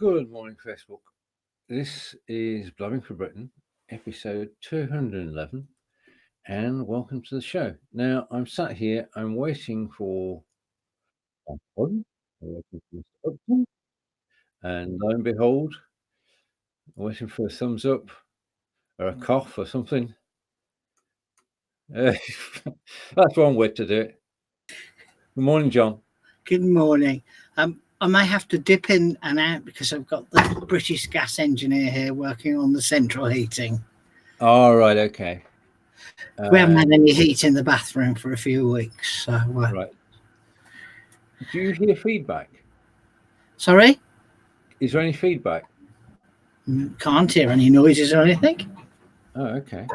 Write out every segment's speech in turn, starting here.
Good morning, Facebook. This is Blabbing for Britain, episode 211, and welcome to the show. Now, I'm sat here, I'm waiting for Upton, and lo and behold, I'm waiting for a thumbs up or a cough or something. That's one way to do it. Good morning, John. Good morning. I may have to dip in and out because I've got the British gas engineer here working on the central heating. All right, okay. We haven't had any heat in the bathroom for a few weeks. So, right. Do you hear feedback? Sorry? Is there any feedback? Can't hear any noises or anything. Oh, okay.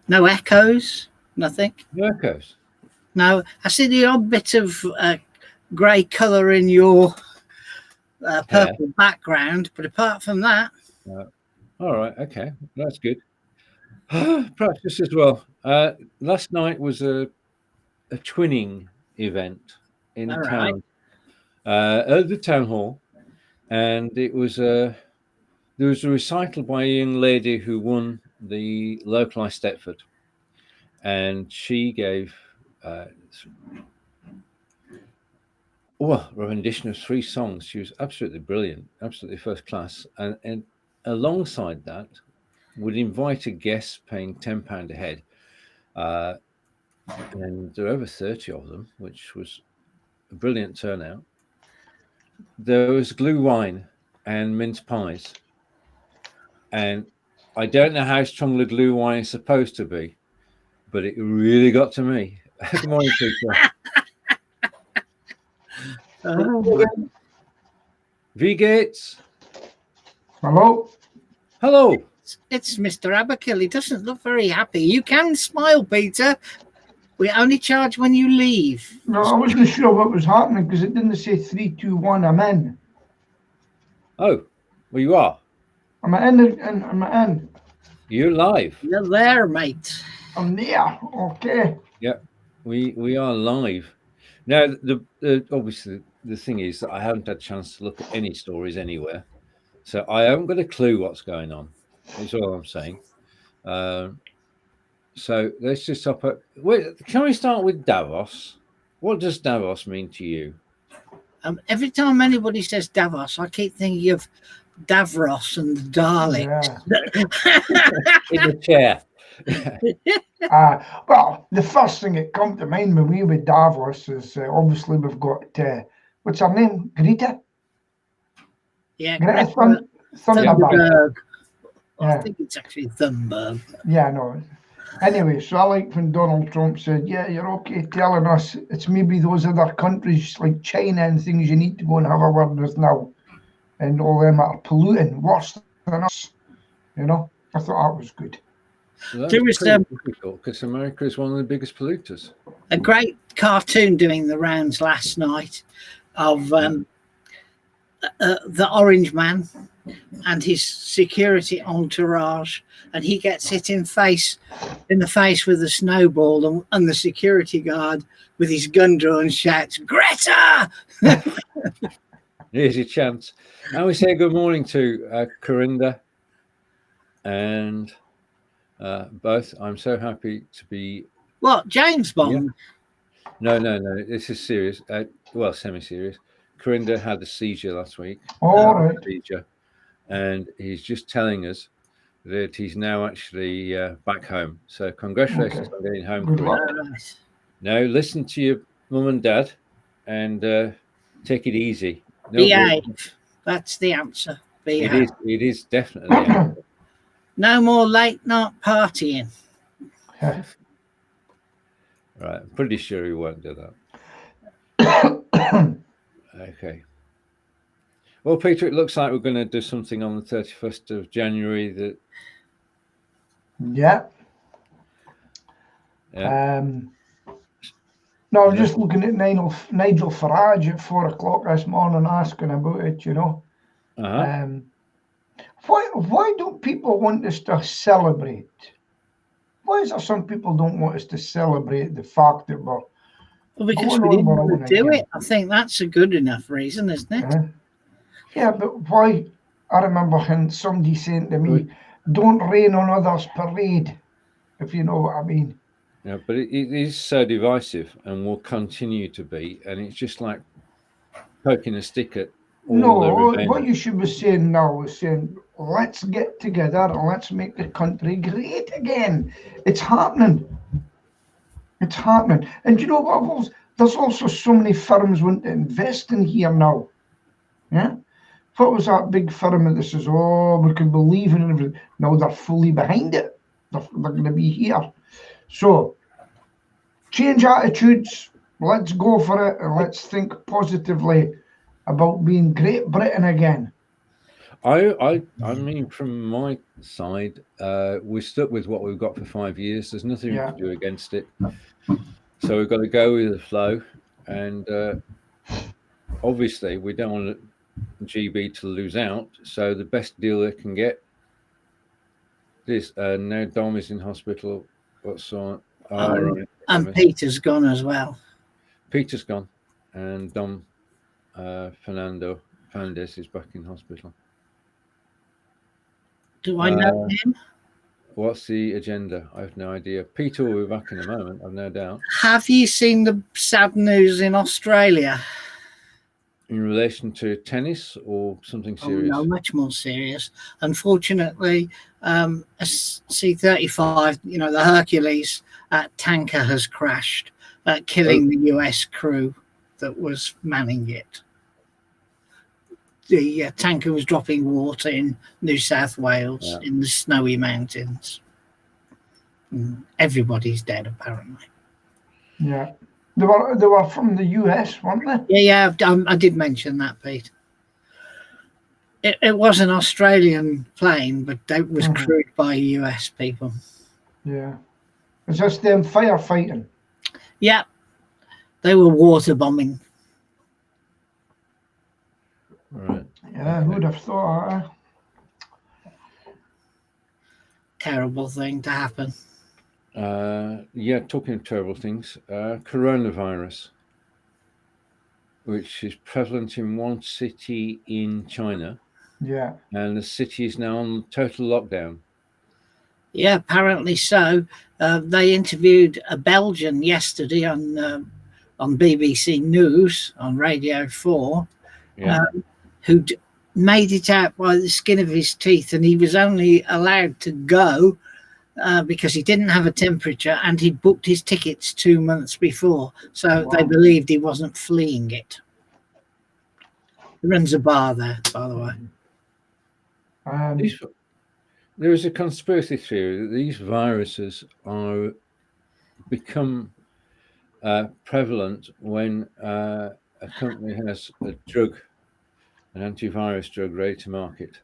No echoes? Nothing? No echoes? No. I see the odd bit of grey colour in your purple background, but apart from that... all right, okay. That's good. Practice as well. Last night was a twinning event in town, at the town hall, and it was there was a recital by a young lady who won the localised Stepford, and she gave a rendition of 3 songs. She was absolutely brilliant, absolutely first class, and alongside that would invite a guest paying £10 a head, and there were over 30 of them, which was a brilliant turnout. There was glue wine and mince pies, and I don't know how strong the glue wine is supposed to be, but it really got to me. Good morning, Peter. V Gates. Hello. Hello. It's Mr. Aberkil. He doesn't look very happy. You can smile, Peter. We only charge when you leave. No, I wasn't sure what was happening because it didn't say 3, 2, 1. I'm in. Oh, well, you are. I'm in. You're live. You're there, mate. I'm there. Okay. Yeah, we are live. Now, obviously, the thing is that I haven't had a chance to look at any stories anywhere, so I haven't got a clue what's going on. That's all I'm saying. So let's just stop at. Wait, can we start with Davos? What does Davos mean to you? Every time anybody says Davos, I keep thinking of Davros and the Daleks. In the chair. Well, the first thing that comes to mind when we with Davos is obviously we've got what's her name? Greta? Yeah, Greta Thunberg. Yeah. I think it's actually Thunberg. Yeah, no. Anyway, so I like when Donald Trump said, yeah, you're okay telling us it's maybe those other countries like China and things you need to go and have a word with now. And all them are polluting worse than us. You know, I thought that was good. Well, that was pretty difficult because America is one of the biggest polluters. A great cartoon doing the rounds last night of the orange man and his security entourage, and he gets hit in the face with a snowball, and the security guard with his gun drawn shouts, "Greta!" Here's your chance. And we say good morning to Corinda and both. I'm so happy to be. What, James Bond? Yeah. No. This is serious. Well, semi-serious. Corinda had a seizure last week. All right. Seizure, and he's just telling us that he's now actually back home. So congratulations on getting home, Corinda. Now listen to your mum and dad and take it easy. Behave. That's the answer. Behave. It is definitely the answer. No more late night partying. Right, I'm pretty sure he won't do that. Okay. Well, Peter, it looks like we're going to do something on the 31st of January. Yeah. No, I was just looking at Nigel Farage at 4 o'clock this morning asking about it, you know. Why don't people want us to celebrate? Why is there some people don't want us to celebrate the fact that we're... Well, because we didn't want to do it. I think that's a good enough reason, isn't it? Yeah, but why? I remember somebody saying to me, "Don't rain on others' parade," if you know what I mean. Yeah, but it is so divisive and will continue to be, and it's just like poking a stick at all the No, remain. what you should be saying now is saying, let's get together and let's make the country great again. It's happening. It's happening. And you know what? There's also so many firms want to invest in here now. Yeah. What was that big firm that says, oh, we can believe in everything? Now they're fully behind it. They're going to be here. So change attitudes. Let's go for it and let's think positively about being Great Britain again. I mean, from my side, we're stuck with what we've got for 5 years. There's nothing we can do against it. So we've got to go with the flow. And obviously, we don't want GB to lose out. So the best deal they can get is now Dom is in hospital. What's on? Right. And Peter's gone as well. Peter's gone. And Dom Fernando Fernandez is back in hospital. Do I know him? What's the agenda? I have no idea. Peter will be back in a moment, I've no doubt. Have you seen the sad news in Australia? In relation to tennis or something serious? Oh, no, much more serious. Unfortunately, a C-35, you know, the Hercules tanker has crashed, killing the US crew that was manning it. The tanker was dropping water in New South Wales in the snowy mountains. Everybody's dead, apparently. Yeah. They were from the US, weren't they? Yeah, I did mention that, Pete. It was an Australian plane, but it was crewed by US people. Yeah. Is this them firefighting? Yeah. They were water bombing. Right. Yeah, who'd have thought? Terrible thing to happen. Yeah, talking of terrible things, coronavirus, which is prevalent in one city in China. Yeah. And the city is now on total lockdown. Yeah, apparently so. They interviewed a Belgian yesterday on BBC News on Radio 4, who'd made it out by the skin of his teeth, and he was only allowed to go because he didn't have a temperature and he'd booked his tickets 2 months before. So they believed he wasn't fleeing it. He runs a bar there, by the way. There is a conspiracy theory that these viruses are become prevalent when a company has a drug, an antivirus drug, ready to market.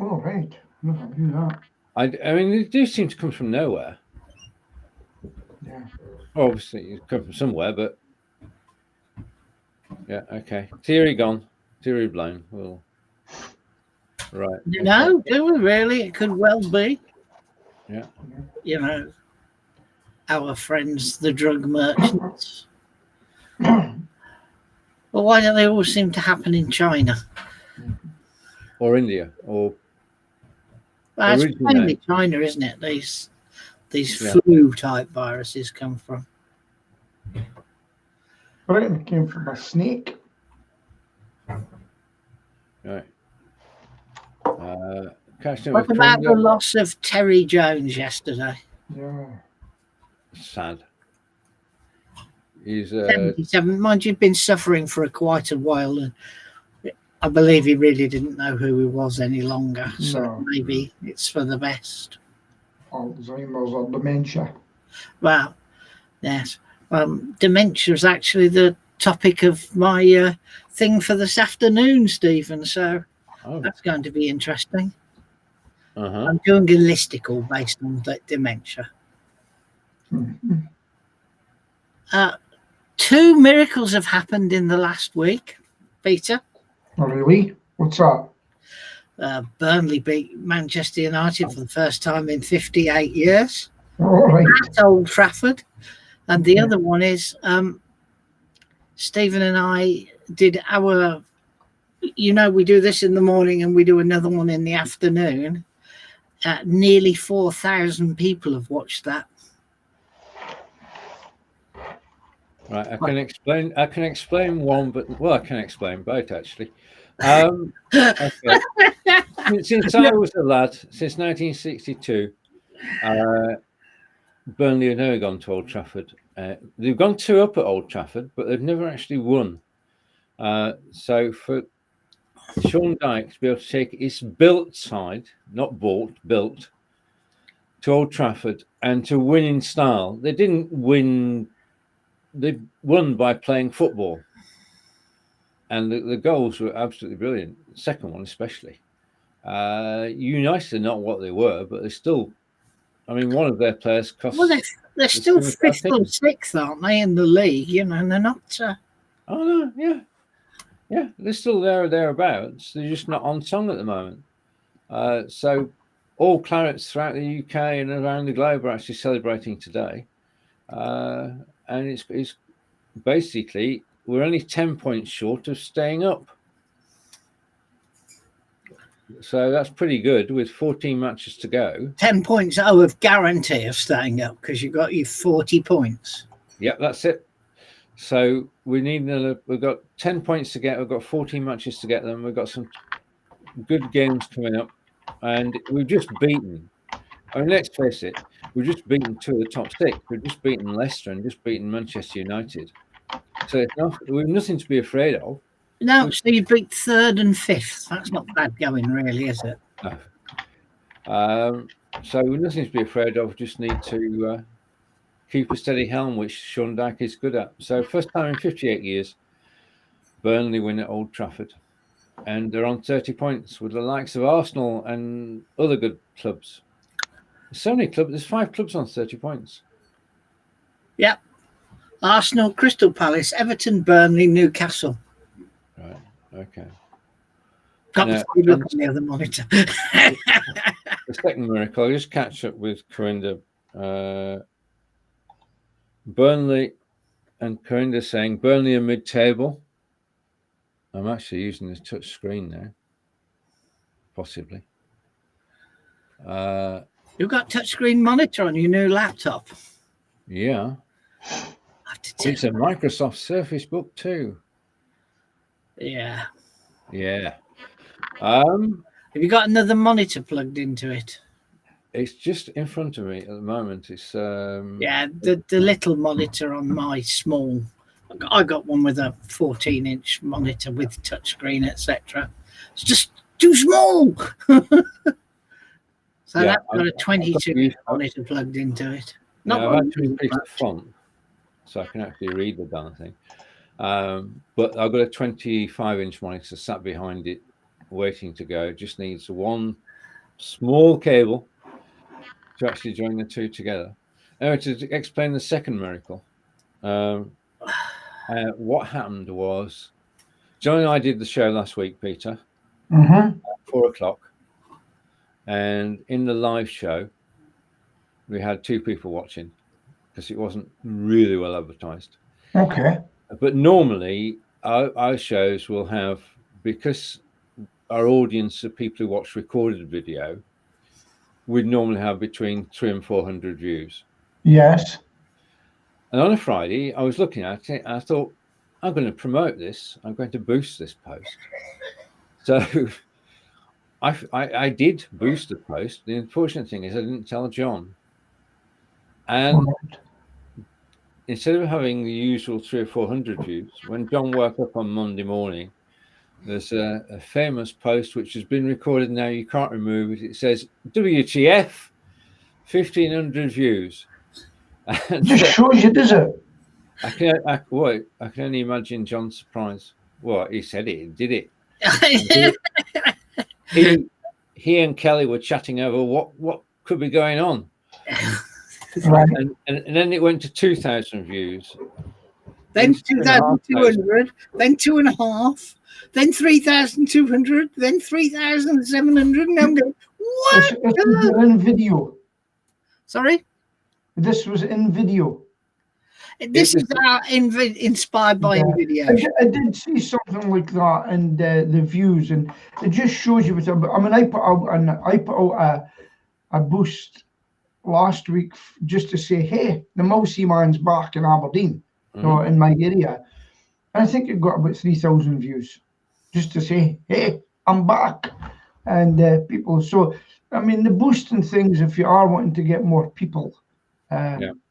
Oh, right. Never knew that. I mean, they do seem to come from nowhere. Yeah. Obviously, it come from somewhere, but yeah, okay. Theory gone. Theory blown. Well, right. No, do we really? It could well be. Yeah. You know, our friends, the drug merchants. Well, why don't they all seem to happen in China? Or India, or... Well, it's mainly China, isn't it? These flu-type viruses come from. Britain came from a snake. Right. What about the loss of Terry Jones yesterday? Yeah. Sad. He's 77. Mind you, been suffering for quite a while, and I believe he really didn't know who he was any longer. So maybe it's for the best. Alzheimer's or dementia. Well, yes. Dementia is actually the topic of my thing for this afternoon, Stephen. So that's going to be interesting. I'm doing a listicle based on dementia. Mm-hmm. 2 miracles have happened in the last week, Peter. Oh, really? What's that? Burnley beat Manchester United for the first time in 58 years. All right. At Old Trafford. And the other one is Stephen and I did our you know, we do this in the morning and we do another one in the afternoon. Nearly 4,000 people have watched that. Right, I can explain one, but I can explain both actually. Okay. Since I was a lad, since 1962, Burnley have never gone to Old Trafford. They've gone 2-up at Old Trafford, but they've never actually won. So for Sean Dyche to be able to take his built side, not bought, built, to Old Trafford and to win in style, they didn't win. They won by playing football, and the goals were absolutely brilliant. The second one, especially. United are not what they were, but they're still. I mean, one of their players cost. Well, they're still 5th or 6th, aren't they, in the league? You know, and they're not. Oh no, yeah, they're still there or thereabouts. They're just not on song at the moment. So, all clarets throughout the UK and around the globe are actually celebrating today. And it's basically we're only 10 points short of staying up. So that's pretty good with 14 matches to go. 10 points of guarantee of staying up because you got your 40 points. Yep, that's it. So we need another. We've got 10 points to get. We've got 14 matches to get them. We've got some good games coming up, and we've just beaten. I mean, let's face it, we've just beaten 2 of the top 6. We've just beaten Leicester and just beaten Manchester United. So we've nothing to be afraid of. No, so you beat 3rd and 5th. That's not bad going, really, is it? No. So we've nothing to be afraid of. Just need to keep a steady helm, which Sean Dyche is good at. So first time in 58 years, Burnley win at Old Trafford. And they're on 30 points with the likes of Arsenal and other good clubs. There's so many clubs. There's 5 clubs on 30 points. Yep. Arsenal, Crystal Palace, Everton, Burnley, Newcastle. Right. Okay. Got to look on the other monitor. The second miracle, I'll just catch up with Corinda. Burnley and Corinda saying Burnley are mid-table. I'm actually using this touch screen now. Possibly. You've got touchscreen monitor on your new laptop. Yeah. It's a Microsoft Surface Book 2. Yeah. Yeah. Have you got another monitor plugged into it? It's just in front of me at the moment. It's yeah, the little monitor on my small. I got one with a 14-inch monitor with touchscreen, etc. It's just too small. So that's got a 22-inch monitor plugged into it. Not I've actually increased the font, so I can actually read the darn thing. But I've got a 25-inch monitor sat behind it, waiting to go. It just needs one small cable to actually join the two together. Anyway, to explain the second miracle, what happened was, John and I did the show last week, Peter, at 4:00. And in the live show, we had 2 people watching because it wasn't really well advertised. Okay. But normally, our shows will have, because our audience of people who watch recorded video, we'd normally have between 300 and 400 views. Yes. And on a Friday, I was looking at it and I thought, I'm going to promote this. I'm going to boost this post. So I did boost the post. The unfortunate thing is I didn't tell John. And instead of having the usual 300 or 400 views, when John woke up on Monday morning, there's a famous post which has been recorded now. You can't remove it. It says, WTF, 1,500 views. It just shows you, does it? I can only imagine John's surprise. Well, he said it, he did it. he and Kelly were chatting over what could be going on. Right. And then it went to 2,000 views. Then 2,200, then 2.5, then 3,200, then 3,700. And I'm going, what? This was in video. Sorry? This was in video. This is inspired by NVIDIA. I did see something like that, and the views, and it just shows you. I put out a boost last week just to say, hey, the Mousy Man's back in Aberdeen, in my area. And I think it got about 3,000 views, just to say, hey, I'm back. And people, so I mean, the boosting things, if you are wanting to get more people,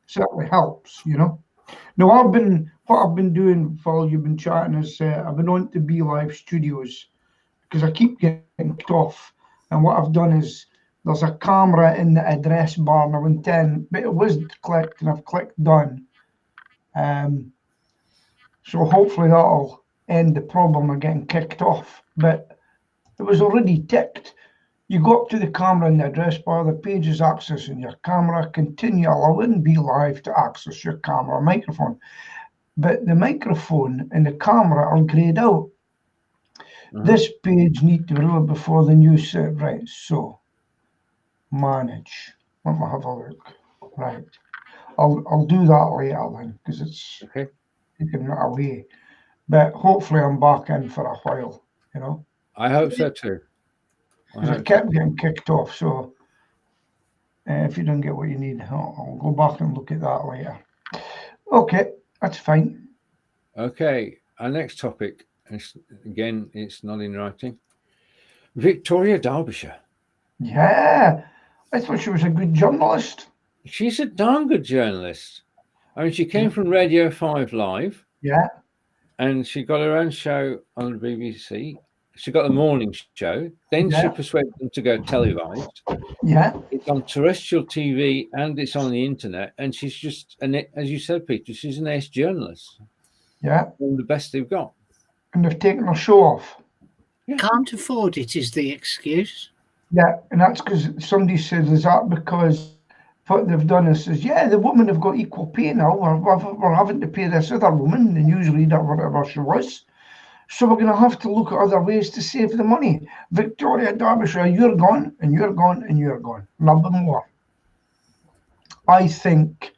certainly helps, Now, what I've been doing while you've been chatting is I've been on to Be.Live Studios because I keep getting kicked off. And what I've done is there's a camera in the address bar, and I went in, but it was clicked, and I've clicked done. So hopefully that'll end the problem of getting kicked off. But it was already ticked. You go up to the camera in the address bar, the page is accessing your camera, continue allowing Be.Live to access your camera microphone. But the microphone and the camera are grayed out. This page needs to be reloaded before the new set. Right, so manage. Let me have a look. Right. I'll do that later then, because it's taking it away. But hopefully I'm back in for a while, I hope so too. I kept getting kicked off, so if you don't get what you need, I'll go back and look at that later. Okay, that's fine. Okay, our next topic, again, it's not in writing. Victoria Derbyshire. Yeah, I thought she was a good journalist. She's a darn good journalist. I mean, she came from Radio 5 Live. Yeah. And she got her own show on the BBC. She got a morning show. Then she persuaded them to go televised. Yeah. It's on terrestrial TV and it's on the internet. And she's just, as you said, Peter, she's an ace journalist. Yeah. One of the best they've got. And they've taken her show off. Yeah. Can't afford it is the excuse. Yeah, and that's because somebody said, is that because what they've done is says, the women have got equal pay now. We're having to pay this other woman, the newsreader, whatever she was. So we're going to have to look at other ways to save the money. Victoria Derbyshire, you're gone, and you're gone, and you're gone. Nothing more. I think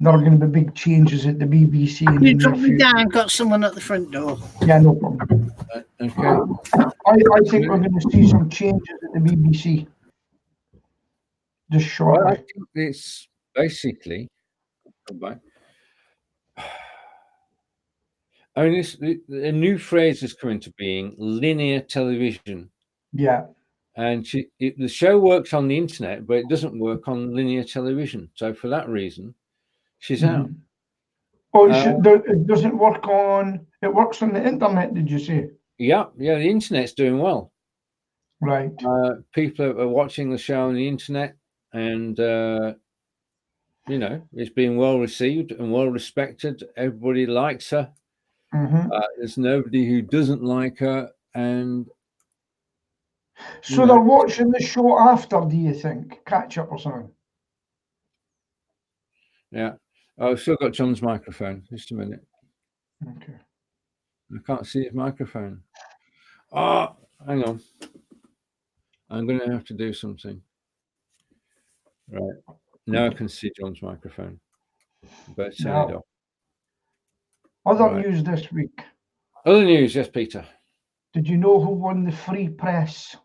there are going to be big changes at the BBC. You drop me down, got someone at the front door. Yeah, no problem. Okay. I think we're going to see some changes at the BBC. Just shortly. Well, I think it's basically, I mean, a new phrase has come into being: linear television. Yeah. And the show works on the internet, but it doesn't work on linear television. So for that reason, she's out. Oh, it doesn't work on. It works on the internet. Did you say? Yeah. The internet's doing well. Right. People are watching the show on the internet, and it's being well received and well respected. Everybody likes her. There's nobody who doesn't like her, and so they're watching the show after. Do you think catch up or something? Yeah. Oh, I've still got John's microphone. Just a minute. Okay. I can't see his microphone. Oh, hang on. I'm going to have to do something. Right. Now I can see John's microphone. But turn it off. Other news this week. Other news, yes, Peter. Did you know who won the Free Press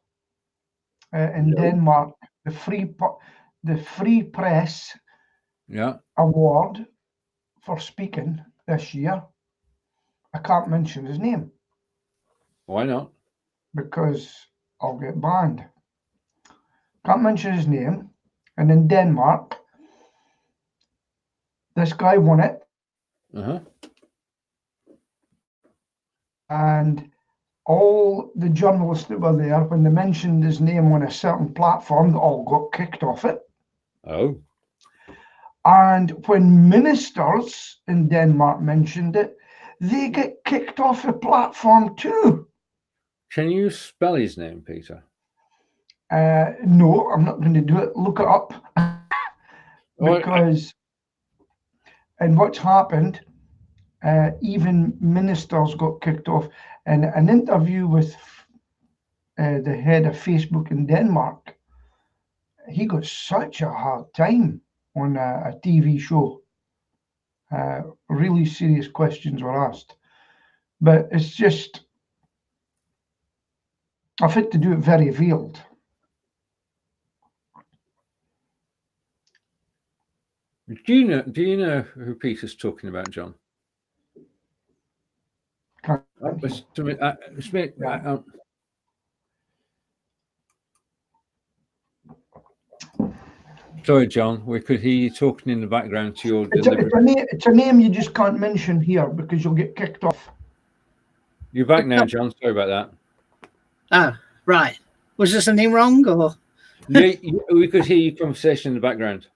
in Denmark? The Free Press award for speaking this year. I can't mention his name. Why not? Because I'll get banned. Can't mention his name. And in Denmark, this guy won it. And all the journalists that were there, when they mentioned his name on a certain platform, they all got kicked off it. Oh. And when ministers in Denmark mentioned it, they get kicked off the platform too. Can you spell his name, Peter? No, I'm not going to do it. Look it up. Because, and what's happened, even ministers got kicked off. And an interview with the head of Facebook in Denmark, he got such a hard time on a TV show. Really serious questions were asked. But it's just, I've had to do it very veiled. Do you know who Peter's talking about, John? Sorry, John, we could hear you talking in the background to your delivery. It's a name you just can't mention here because you'll get kicked off. You're back now, John. Sorry about that. Oh, right. Was there something wrong, or? Yeah, we could hear your conversation in the background.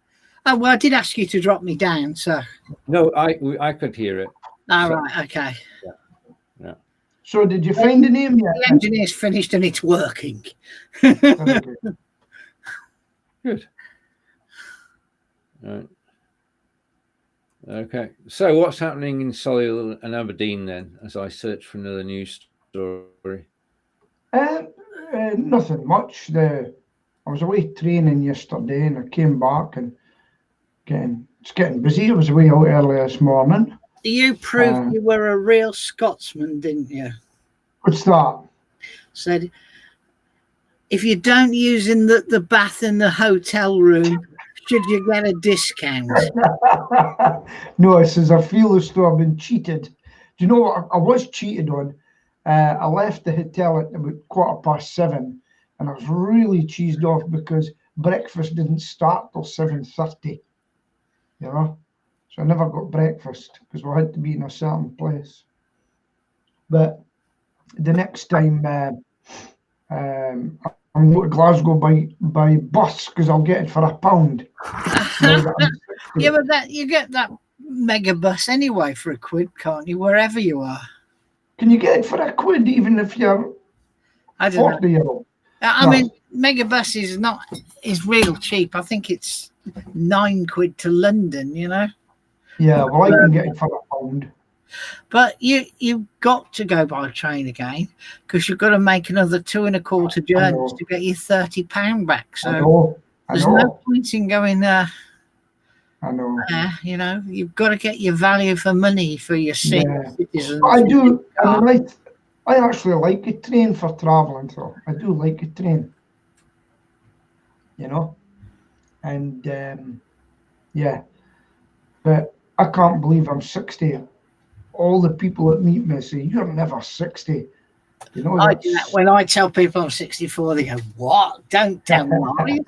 Oh, well, I did ask you to drop me down, so. No, I could hear it. Oh, right, okay. Yeah. So did you find the name yet? The engineer's finished and it's working. Good. Right. Okay. So what's happening in Solihull and Aberdeen then, as I search for another news story? Nothing much. I was away training yesterday and I came back and it's getting busy. I was away out early this morning. You proved you were a real Scotsman, didn't you? What's that? Said, if you don't use in the bath in the hotel room, should you get a discount? No, it says I feel as though I've been cheated. Do you know what I was cheated on? I left the hotel at about 7:15 and I was really cheesed off because breakfast didn't start till 7:30. You know? So I never got breakfast because we had to be in a certain place. But the next time I'm going to Glasgow by bus because I'll get it for £1. Yeah, but you get that mega bus anyway for £1, can't you? Wherever you are. Can you get it for £1 even if you're 40 years old? I mean, mega bus is real cheap. I think it's £9 to London. You know. Yeah, well, I can get it for £1. But you've got to go by train again because you've got to make another 2.25 journeys to get your £30 back. So there's no point in going there. I know. You know, you've got to get your value for money for your senior citizens. I do. I actually like a train for travelling, so I do like a train. You know, and yeah, but I can't believe I'm 60. All the people that meet me say, "You're never 60." You know, I do that. When I tell people I'm 64, they go, "What? Don't tell me."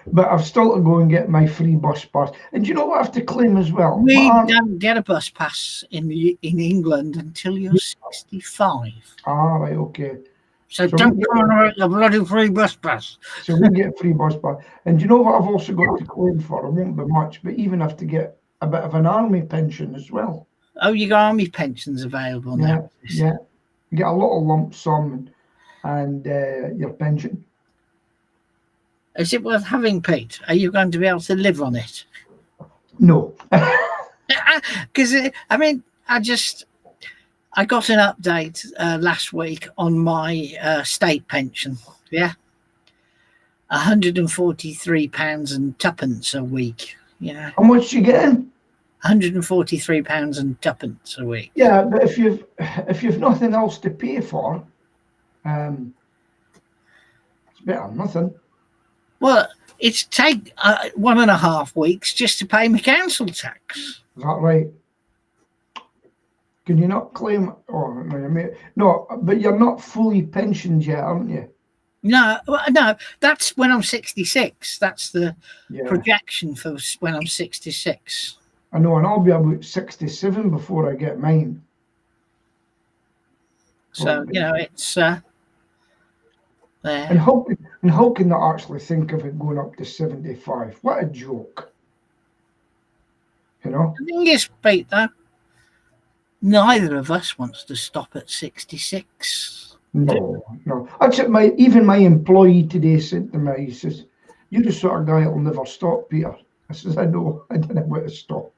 But I've still to go and get my free bus pass. And do you know what I have to claim as well? We don't get a bus pass in England until you're 65. Ah, right, okay. So don't come on about the bloody free bus pass. So we get free bus pass. And do you know what I've also got to claim for? It won't be much, but even have to get a bit of an army pension as well. Oh, you got army pensions available now? Yeah. You get a little lump sum and your pension. Is it worth having, Pete? Are you going to be able to live on it? No. Because, I mean, I got an update last week on my state pension. Yeah. £143 and twopence a week. Yeah. How much you getting? £143 and twopence a week. Yeah, but if you've nothing else to pay for, it's better than nothing. Well, it's take 1.5 weeks just to pay my council tax. Is that right? Can you not claim? Oh no, but you're not fully pensioned yet, aren't you? No. That's when I'm 66. That's the projection for when I'm 66. I know, and I'll be about 67 before I get mine. So you know, it's there. And how can they actually think of it going up to 75? What a joke! You know. The thing is, Pete, though, neither of us wants to stop at 66. No. Actually, even my employee today said to me, he says, "You're the sort of guy that'll never stop, Peter." I says, "I know. I don't know where to stop."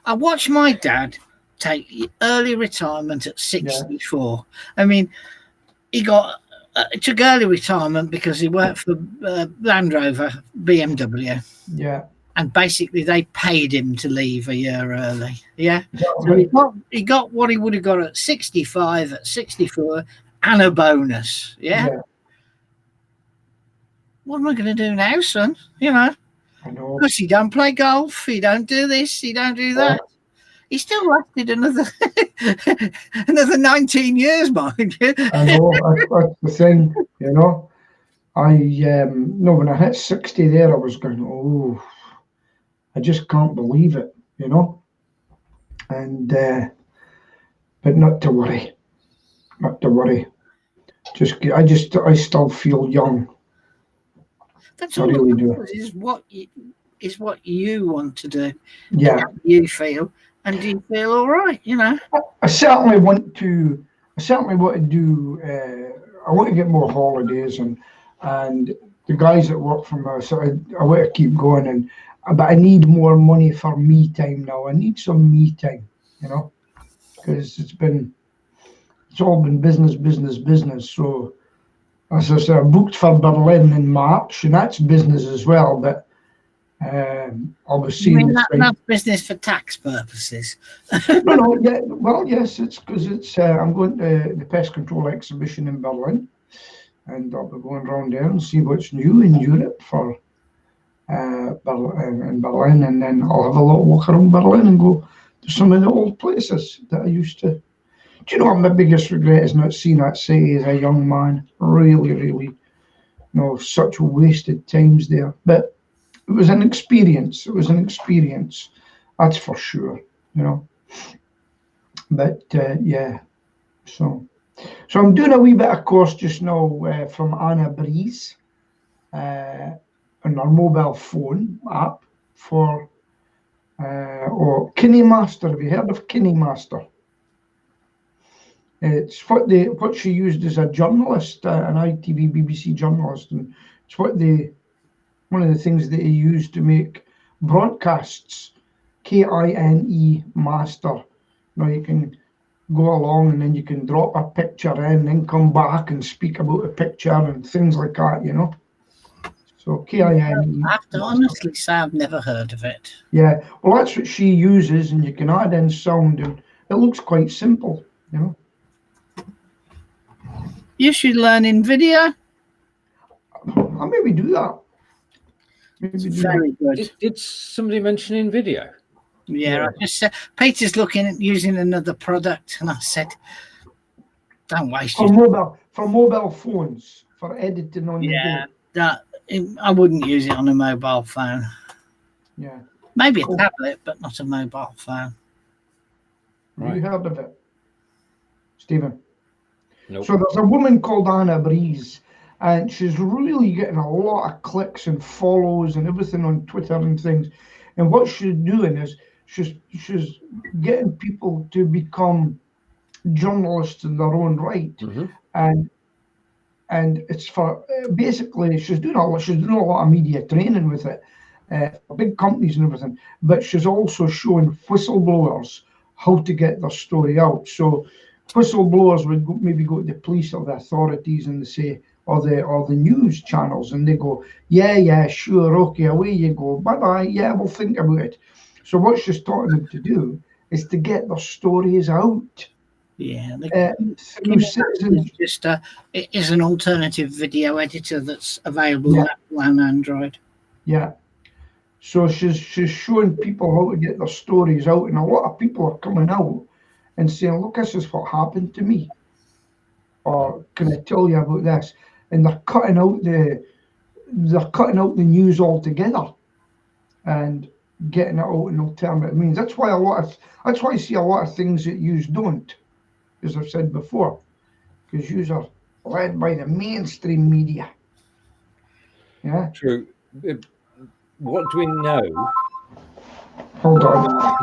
I watched my dad take early retirement at 64. Yeah. I mean, he took early retirement because he worked for Land Rover, BMW. Yeah. and basically they paid him to leave a year early. Yeah, so Right. he got what he would have got at 65, at 64, and a bonus. Yeah. What am I going to do now, son? You know, I know. because he don't play golf, he don't do this, he don't do that. He still lasted another 19 years, mind you. I know. That's the thing, you know. No, when I hit 60 there, I was going, oh, I just can't believe it, you know. And but not to worry, not to worry. I still feel young. That's I all really that do. matters, is what you want to do. Yeah, How you feel, and do you feel all right? You know. I certainly want to. I certainly want to do. I want to get more holidays, and the guys that work for me. So I want to keep going, but I need more money for me time now. I need some me time, you know, because it's all been business. So as I said, I booked for Berlin in March, and that's business as well. But I'll be seeing that's business for tax purposes. No, yeah, well, yes, it's because I'm going to the Pest Control exhibition in Berlin, and I'll be going around there and see what's new in Europe for Berlin, and then I'll have a little walk around Berlin and go to some of the old places that I used to. Do you know what my biggest regret is not seeing that city as a young man? Really, such wasted times there. But it was an experience. That's for sure, you know. But yeah, so I'm doing a wee bit of course just now from Anna Breeze on our mobile phone app for KineMaster. Have you heard of KineMaster? It's what she used as a journalist, an ITV BBC journalist, and it's one of the things that he used to make broadcasts. KINE Master. You can go along and then you can drop a picture in, then come back and speak about a picture and things like that, you know. So KINE. I have to honestly say I've never heard of it. Yeah, well, that's what she uses, and you can add in sound, and it looks quite simple, you know. You should learn in video. I'll maybe do that. Very good. Did somebody mention in video? Yeah, I just said Peter's looking at using another product, and I said, "Don't waste it." For mobile phones, for editing on the go. I wouldn't use it on a mobile phone. Yeah, maybe a tablet, but not a mobile phone. Have you heard of it, Stephen? Nope. So there's a woman called Anna Breeze, and she's really getting a lot of clicks and follows and everything on Twitter and things. And what she's doing is she's getting people to become journalists in their own right, and it's for basically she's doing a lot of media training with it, for big companies and everything. But she's also showing whistleblowers how to get their story out. So whistleblowers would maybe go to the police or the authorities and they say, or the news channels, and they go, yeah, sure, okay, away you go, bye, yeah, we'll think about it. So what she's taught them to do is to get their stories out. Yeah, through citizens. It is an alternative video editor that's available on Apple and Android. Yeah. So she's showing people how to get their stories out, and a lot of people are coming out and saying, look, this is what happened to me. Or can I tell you about this? And they're cutting out the news altogether and getting it out in alternative means. That's why I see a lot of things that you don't, as I've said before, because you are led by the mainstream media. Yeah. True. What do we know? Hold on.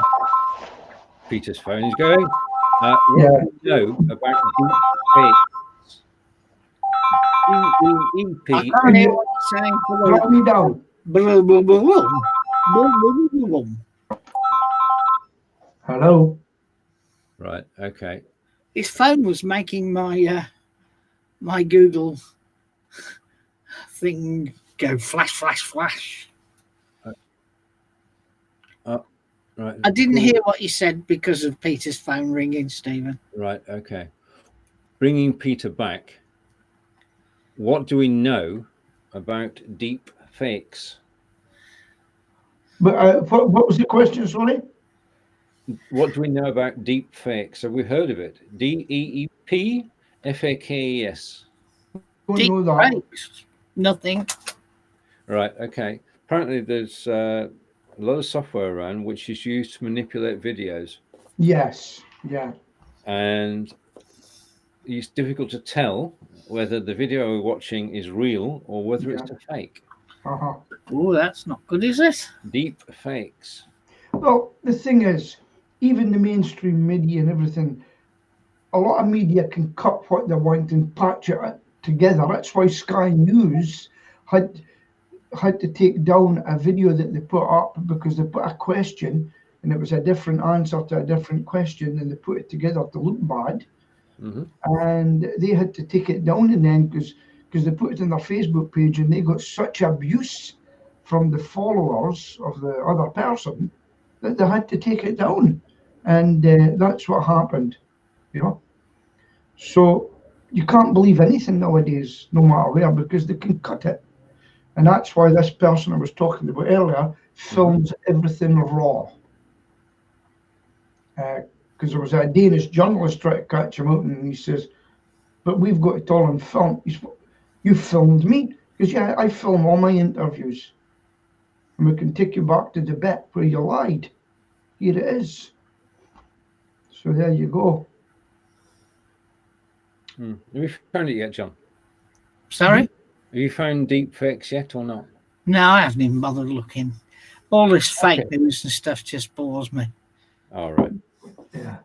Peter's phone is going. What do we know about deep I can't hear what you're saying. Drop me down. Hello. Right. Okay. His phone was making my my Google thing go flash. Right. I didn't hear what you said because of Peter's phone ringing, Stephen. Right. Okay. Bringing Peter back. What do we know about deep fakes? But what was the question, sorry? What do we know about deep fakes? Have we heard of it? DEEP-FAKES. Don't know that. Fakes. Nothing. Right. Okay. Apparently, there's a lot of software around which is used to manipulate videos, Yes. Yeah. and it's difficult to tell whether the video we're watching is real or whether it's a fake. Uh-huh. Oh, that's not good, is it? Deep fakes. Well, the thing is, even the mainstream media and everything, a lot of media can cut what they want and patch it together. That's why Sky News had to take down a video that they put up because they put a question and it was a different answer to a different question, and they put it together to look bad. Mm-hmm. And they had to take it down in the end because they put it on their Facebook page and they got such abuse from the followers of the other person that they had to take it down. And that's what happened, you know. So you can't believe anything nowadays, no matter where, because they can cut it. And that's why this person I was talking about earlier films everything raw. Because there was a Danish journalist trying to catch him out, and he says, "But we've got it all on film." He's, "You filmed me?" Because yeah, I film all my interviews, and we can take you back to the bit where you lied. Here it is. So there you go. Have you found it yet, John? Sorry? Have you found deep fakes yet or not? No, I haven't even bothered looking. All this fake news and stuff just bores me. All right. Yeah.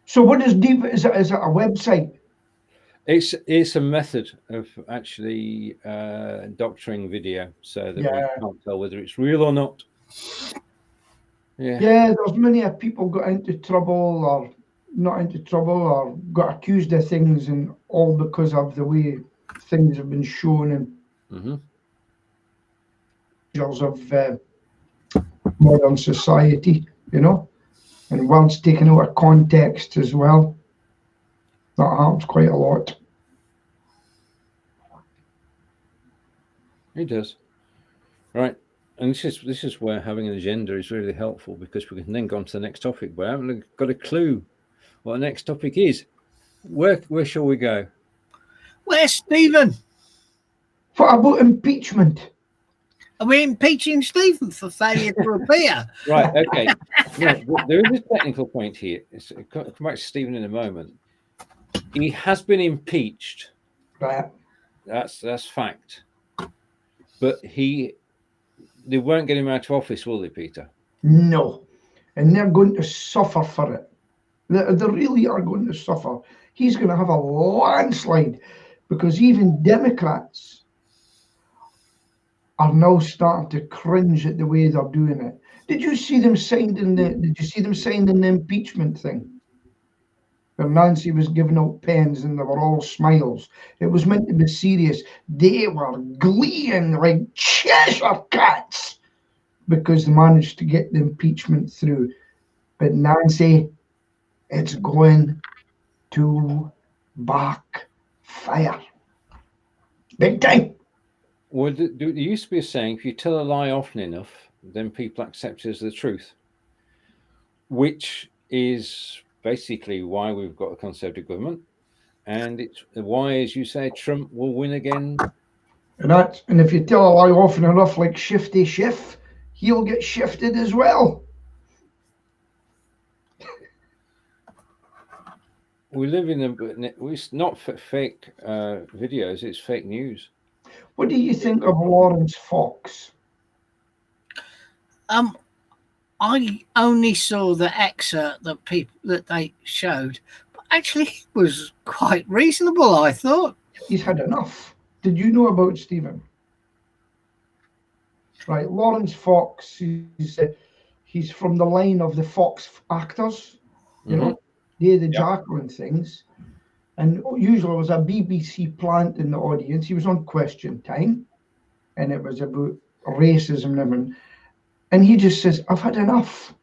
So what is deep? Is it a website? It's a method of actually doctoring video so that we can't tell whether it's real or not. Yeah. Yeah, there's many people got into trouble or not into trouble or got accused of things, and all because of the way things have been shown and of modern society, you know, and words taken out of context as well. That happens quite a lot. It does. Right. And this is where having an agenda is really helpful, because we can then go on to the next topic. But I haven't got a clue what the next topic is. Where shall we go? Where's Stephen? What about impeachment? Are we impeaching Stephen for failure to appear? Right, okay. No, there is a technical point here. I'll come back to Stephen in a moment. He has been impeached. Right. That's fact. But they won't get him out of office, will they, Peter? No. And they're going to suffer for it. They really are going to suffer. He's going to have a landslide, because even Democrats are now starting to cringe at the way they're doing it. Did you see them signing the impeachment thing? Where Nancy was giving out pens and they were all smiles. It was meant to be serious. They were gleeing like Cheshire cats because they managed to get the impeachment through. But Nancy, it's going to backfire. Big time. Well, there used to be a saying, if you tell a lie often enough, then people accept it as the truth, which is basically why we've got a Conservative government, and it's why, as you say, Trump will win again. And if you tell a lie often enough, like Shifty Schiff, he'll get shifted as well. We live it's not fake videos, it's fake news. What do you think of Lawrence Fox? I only saw the excerpt that they showed, but actually he was quite reasonable, I thought. He's had enough. Did you know about Stephen? Right, Lawrence Fox, he's from the line of the Fox actors, you know, they're the Jackal and things. And usually there was a BBC plant in the audience. He was on Question Time, and it was about racism and everything. And he just says, I've had enough.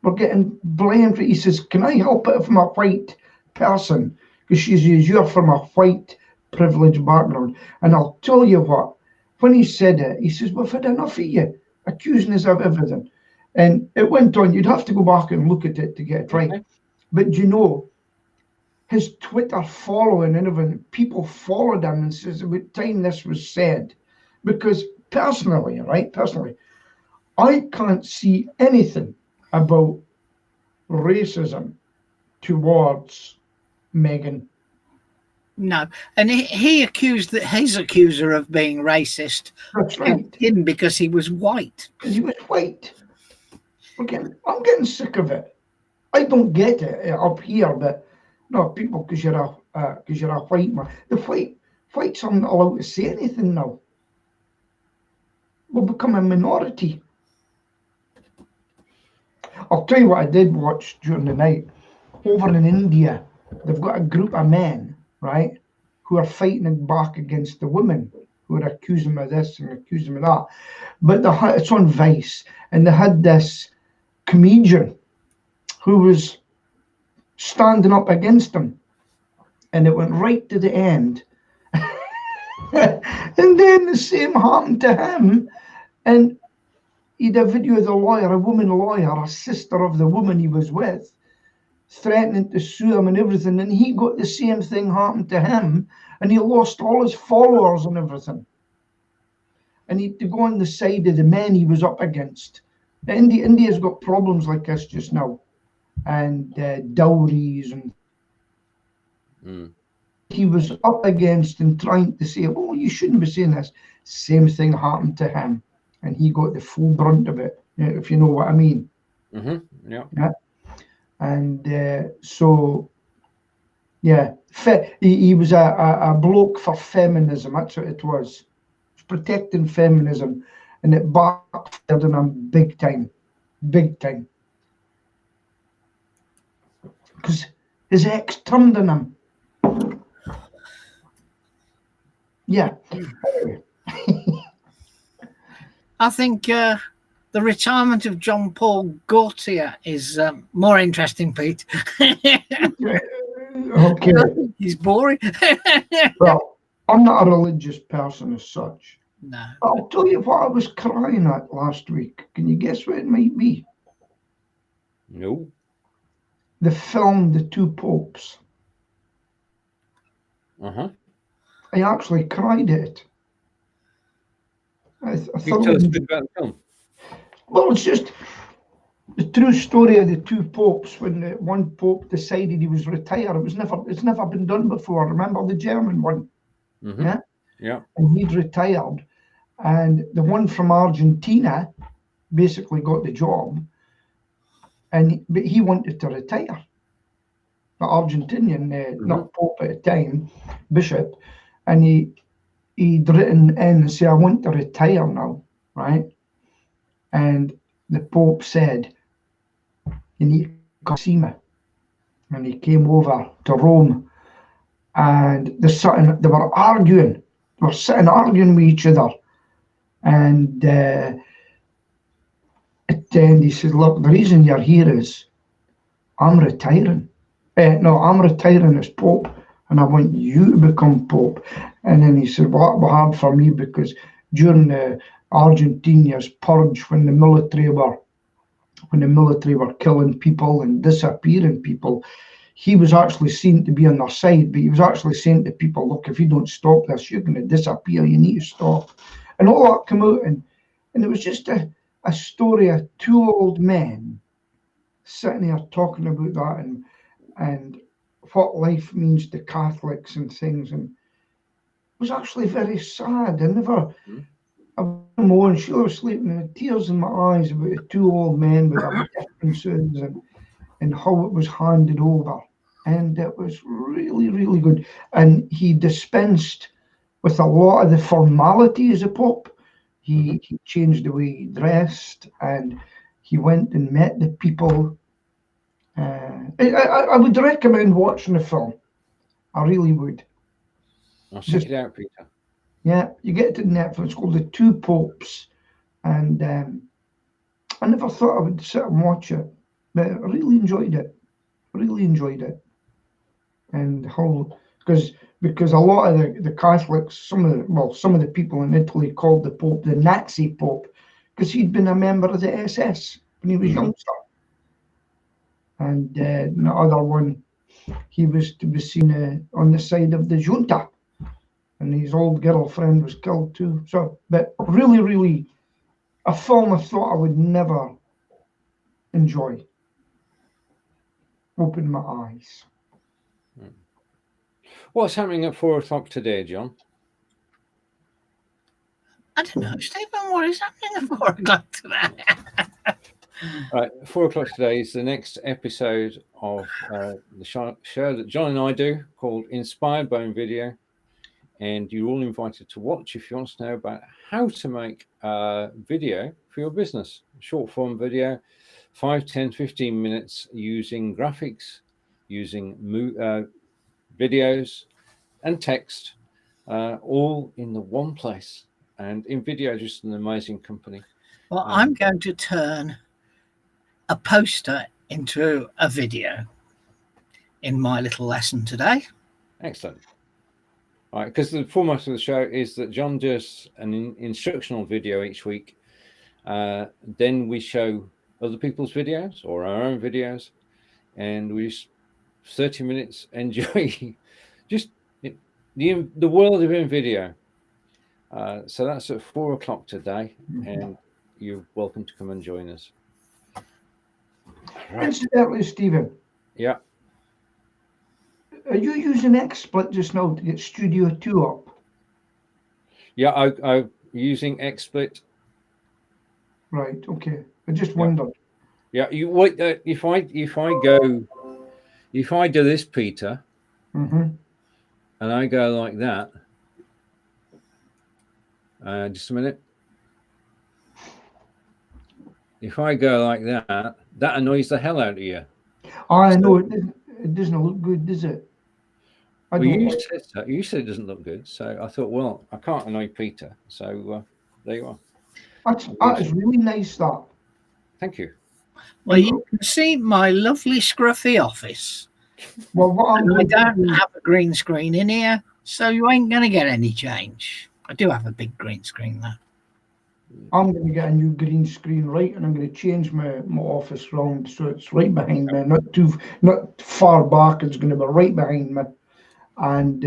We're getting blamed. He says, can I help it if I'm a white person? Because she says, you're from a white privileged background. And I'll tell you what, when he said it, he says, we've had enough of you accusing us of everything. And it went on. You'd have to go back and look at it to get it right. Okay. But you know, his Twitter following and everything, people followed him and says, about time this was said. Because personally, I can't see anything about racism towards Meghan. No, and he accused his accuser of being racist. That's right. Him because he was white. Because he was white. I'm getting sick of it. I don't get it up here, but no, people, because you're a white man. The whites aren't allowed to say anything now. We'll become a minority. I'll tell you what I did watch during the night. Over in India, they've got a group of men, right, who are fighting back against the women who are accusing them of this and accusing them of that. But it's on Vice, and they had this comedian who was standing up against them, and it went right to the end. And then the same happened to him, and he had a video of the lawyer, a woman lawyer, a sister of the woman he was with, threatening to sue him and everything, and he got the same thing happen to him, and he lost all his followers and everything. And he had to go on the side of the men he was up against. India's got problems like this just now, and dowries, and he was up against and trying to say, oh, you shouldn't be saying this. Same thing happened to him, and he got the full brunt of it, if you know what I mean. Mm-hmm. Yeah. And so, yeah, he was a bloke for feminism. That's what it was. Protecting feminism, and it backfired on him big time. Because his ex turned on him. Yeah. I think the retirement of John Paul Gaultier is more interesting, Pete. Okay. He's boring. Well, I'm not a religious person as such. No. I'll tell you what I was crying at last week. Can you guess what it might be? No. The film The Two Popes. Uh-huh. I actually cried at it. I Can you thought, tell us a bit about the film? well, it's just the true story of the two popes. When one pope decided he was retired, it's never been done before. Remember the German one? Mm-hmm. Yeah. And he'd retired, and the one from Argentina basically got the job, but he wanted to retire. The Argentinian, not pope at the time, bishop, and he'd written in and said, I want to retire now, right? And the Pope said, you need to come see me. And he came over to Rome, and they were arguing. They were sitting arguing with each other. And at the end, he said, look, the reason you're here is I'm retiring. I'm retiring as Pope, and I want you to become Pope. And then he said, well, that will hard for me, because during the Argentina's purge, when the military were killing people and disappearing people, he was actually seen to be on their side, but he was actually saying to people, look, if you don't stop this, you're going to disappear, you need to stop. And all that came out, and it was just a story of two old men sitting there talking about that, and what life means to Catholics and things. And it was actually very sad. I was she was sleeping, and tears in my eyes about the two old men with their differences and how it was handed over. And it was really, really good. And he dispensed with a lot of the formality as a Pope. He changed the way he dressed, and he went and met the people. I would recommend watching the film. I really would. I'll check it out, Peter. Yeah, you get it to Netflix. It's called The Two Popes, and I never thought I would sit and watch it, but I really enjoyed it. And how, because a lot of the Catholics, some of the people in Italy called the Pope the Nazi Pope, because he'd been a member of the SS when he was youngster. And the other one, he was to be seen on the side of the junta, and his old girlfriend was killed too. So, but really, a film I thought I would never enjoy. Opened my eyes. What's happening at 4 o'clock today, John? I don't know, Stephen, what is happening at 4 o'clock today? Right, 4 o'clock today is the next episode of the show that John and I do called Inspired by Video. And you're all invited to watch if you want to know about how to make video for your business. Short form video, 5, 10, 15 minutes using graphics, using videos and text, all in the one place. And InVideo is just an amazing company. Well, I'm going to turn a poster into a video in my little lesson today. Excellent. All right, because the format of the show is that John does an instructional video each week. Then we show other people's videos or our own videos, and we just 30 minutes enjoy just the world of InVideo. So that's at 4 o'clock today, and you're welcome to come and join us. Right. Incidentally, Stephen. Yeah. Are you using XSplit just now to get Studio 2 up? Yeah, I'm using XSplit. Right. Okay. I just wondered. Yeah. You wait. If I do this, Peter, and I go like that. Just a minute. If I go like that, that annoys the hell out of you. I know it doesn't look good, does it? Well, you said it doesn't look good, so I thought, well, I can't annoy Peter, so there you are. That is really nice, that. Thank you. Well, you can see my lovely scruffy office. Well, I don't have a green screen in here, so you ain't going to get any change. I do have a big green screen, though. I'm going to get a new green screen, right, and I'm going to change my office round so it's right behind me, not far back. It's going to be right behind me. And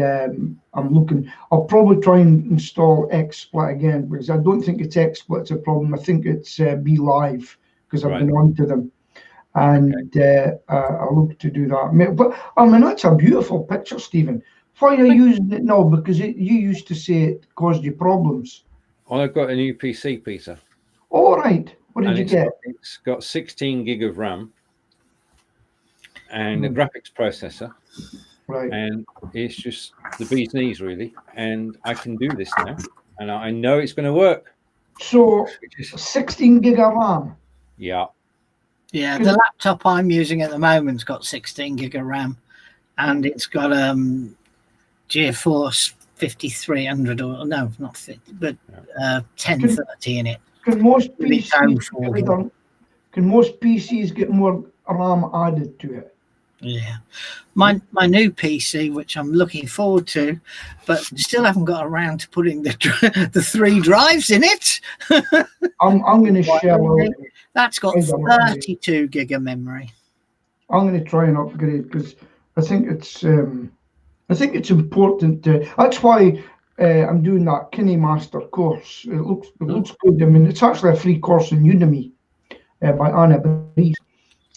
I'm looking. I'll probably try and install XSplit again, because I don't think it's XSplit's a problem. I think it's Be.Live, because I've been on to them, and I look to do that. But I mean, that's a beautiful picture, Stephen. Why are you using it now? Because you used to say it caused you problems. Well, I've got a new PC, Peter. All right. What did you get? It's got 16 gig of RAM and a graphics processor. Right. And it's just the bee's knees, really. And I can do this now. And I know it's going to work. So 16 gig of RAM? Yeah. Yeah, the laptop I'm using at the moment's got 16 gig of RAM. And it's got GeForce 5300, or no, not 50, but 1030 in it. Can most PCs get more RAM added to it? Yeah, my new PC, which I'm looking forward to, but still haven't got around to putting the 3 drives in it. I'm going to share. That's got 32 gig of memory. I'm going to try and upgrade, because I think it's important. That's why I'm doing that KineMaster course. It looks good. I mean, it's actually a free course in Udemy by Anna Breeze,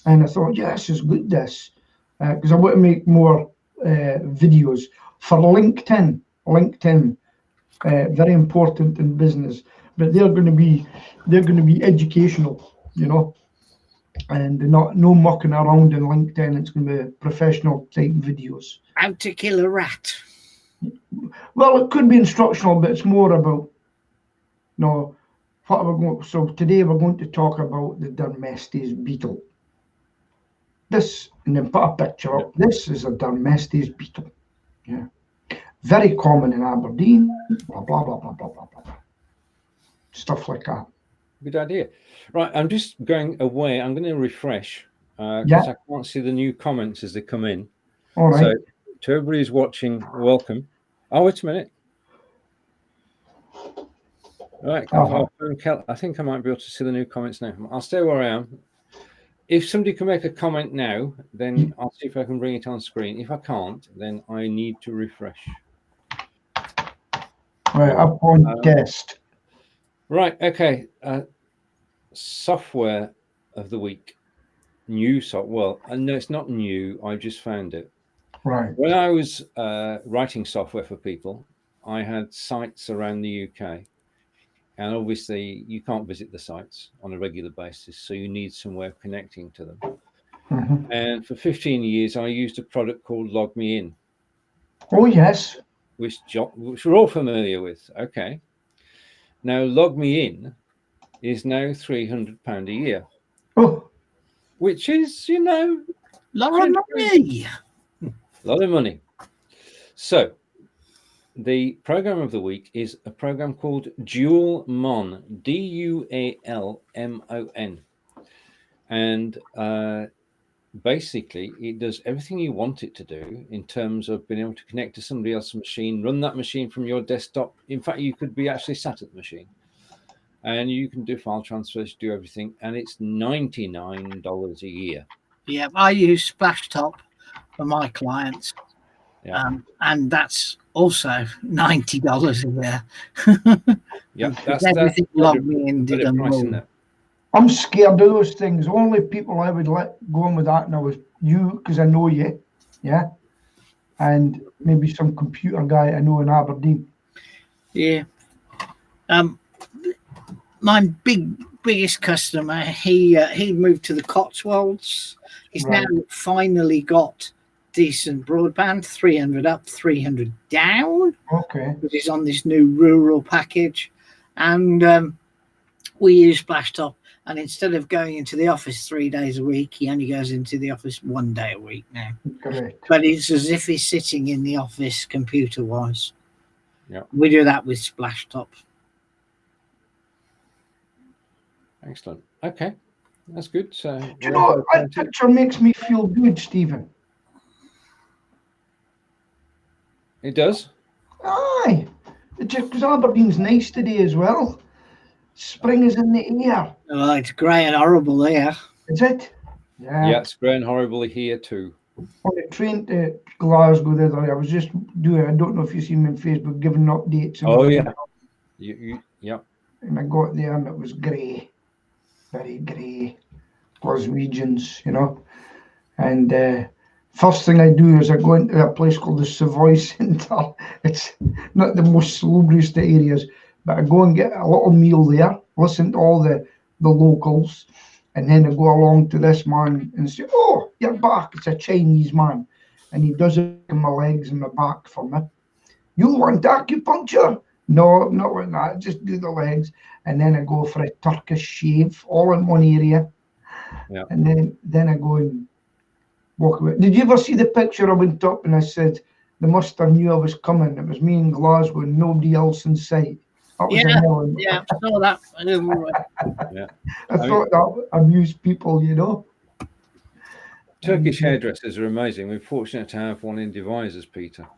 and I thought, yeah, this is good. Because I want to make more videos for LinkedIn. Very important in business, but they're going to be educational, and no mucking around in LinkedIn. It's going to be professional type videos. How to kill a rat. Well, it could be instructional, but it's more about what we're going. So today we're going to talk about the Dermestes beetle. This, and then put a picture up. This is a Dermestes beetle. Yeah, very common in Aberdeen. Blah blah blah blah blah blah blah. Stuff like that. Good idea. Right, I'm just going away. I'm going to refresh because Yeah. I can't see the new comments as they come in. All right. So to everybody who's watching, welcome. Oh, wait a minute. Right, I think I might be able to see the new comments now. I'll stay where I am. If somebody can make a comment now, then I'll see if I can bring it on screen. If I can't, then I need to refresh. Right, up on guest. Right, okay. Software of the week. New software. Well, no, it's not new. I just found it. Right. When I was writing software for people, I had sites around the UK. And obviously, you can't visit the sites on a regular basis, so you need some way of connecting to them. Mm-hmm. And for 15 years, I used a product called Log Me In. Oh, yes. Which we're all familiar with. Okay. Now, Log Me In is now £300 a year. Oh. Which is, you know, lot of money. A lot of money. So, the program of the week is a program called Dualmon, Dualmon. And basically, it does everything you want it to do in terms of being able to connect to somebody else's machine, run that machine from your desktop. In fact, you could be actually sat at the machine. And you can do file transfers, do everything. And it's $99 a year. Yeah, I use Splashtop for my clients. Yeah. And that's also $90 a year. Yeah, that's everything Log Me In did and more. I'm scared of those things. Only people I would let go on with that now is you, because I know you, yeah, and maybe some computer guy I know in Aberdeen. Yeah. My biggest customer, he moved to the Cotswolds. He's now finally got decent broadband, 300 up, 300 down. Okay. Because he's on this new rural package. And we use Splashtop. And instead of going into the office 3 days a week, he only goes into the office 1 day a week now. Correct. But it's as if he's sitting in the office computer-wise. Yeah. We do that with Splashtop. Excellent. Okay. That's good. So, do you know what? That picture makes me feel good, Stephen? It does? Aye. Just because Aberdeen's nice today as well. Spring is in the air. Oh, it's grey and horrible there. Is it? Yeah. Yeah, it's grey and horrible here too. On the train to Glasgow the other day, I was just doing, I don't know if you've seen me on Facebook, giving updates. Oh, yeah. Yeah. And I got there and it was grey. Very grey. Glaswegians, you know. And first thing I do is I go into a place called the Savoy Centre. It's not the most salubrious areas, but I go and get a little meal there, listen to all the locals, and then I go along to this man and say, "Oh, you're back." It's a Chinese man, and he does it in my legs and my back for me. "You want acupuncture?" "No, not like that. Just do the legs." And then I go for a Turkish shave, all in one area. Yeah. And then I go and walk away. Did you ever see the picture I went up and I said, "They must have knew I was coming. It was me in Glasgow and nobody else in sight." Yeah, I saw that. Yeah. I thought that amused people, you know. Turkish hairdressers are amazing. We're fortunate to have one in Devizes, Peter.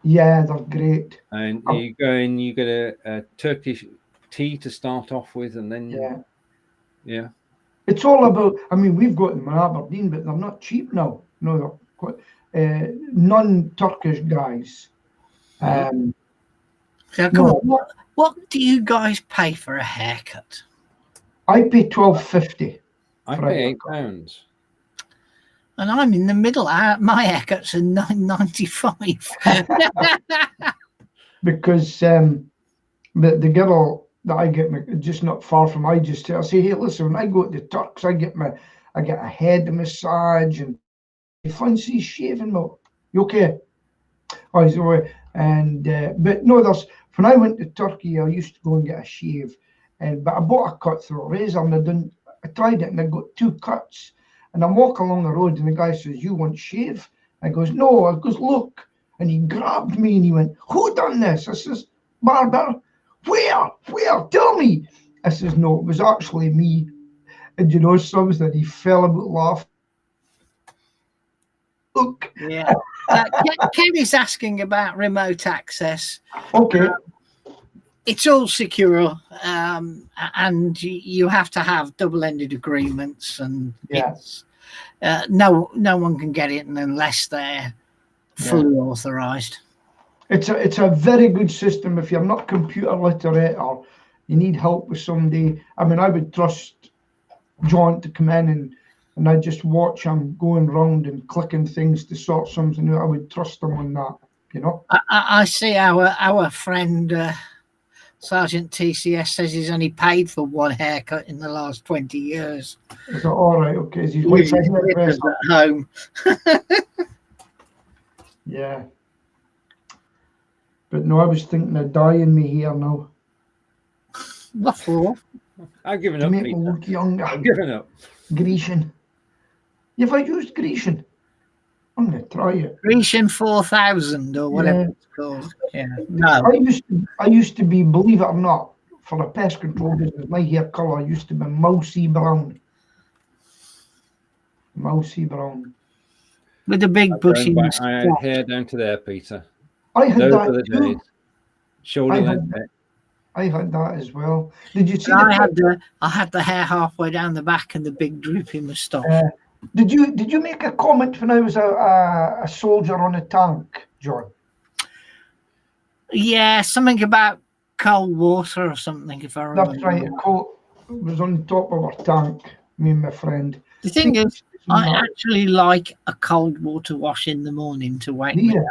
Yeah, they're great. And you go in, you get a Turkish tea to start off with, and then yeah. It's all about. I mean, we've got them in Aberdeen, but they're not cheap now. No, they're quite non-Turkish guys. So come on, what do you guys pay for a haircut? I pay £12.50. I pay £8. And I'm in the middle. My haircuts are $9.95. Because the girl that I get just not far from, I say, "Hey, listen, when I go to the Turks, I get a head massage and you fancy shaving me? You okay?" Oh, he's away. And but no, when I went to Turkey, I used to go and get a shave, but I bought a cut-throat razor and I tried it and I got 2 cuts. And I'm walking along the road and the guy says, "You want shave?" I goes, "No." I goes, "Look." And he grabbed me and he went, "Who done this?" I says, "Barber." Where? Tell me." this is no, it was actually me. And you know something, he fell about laughing. Look. Yeah. Kerry's asking about remote access. Okay. It's all secure, and you have to have double-ended agreements, and it's no one can get it unless they're fully authorized. It's a very good system if you're not computer literate or you need help with somebody. I mean, I would trust John to come in and I just watch him going round and clicking things to sort something out. I would trust him on that, you know. I see our friend Sergeant TCS says he's only paid for one haircut in the last 20 years. Is that all right? Okay, he's at home. Yeah. But no, I was thinking of dyeing me hair now. What for? I've given to up. make me look younger. I've given up. Grecian. Have I used Grecian? I'm going to try it. Grecian 4000 or whatever it's called. Yeah. No. I used to be, believe it or not, for the pest control business, my hair colour used to be mousy brown. Mousy brown. With a big bushy I had hair down to there, Peter. I had Those that are the too. days. Shoulder length. I had that as well. Did you see? I had the hair halfway down the back and the big droopy moustache. Did you make a comment when I was a soldier on a tank, John? Yeah, something about cold water or something, if I remember. That's right. It was on the top of our tank, me and my friend. The thing is, I actually like a cold water wash in the morning to wake me up.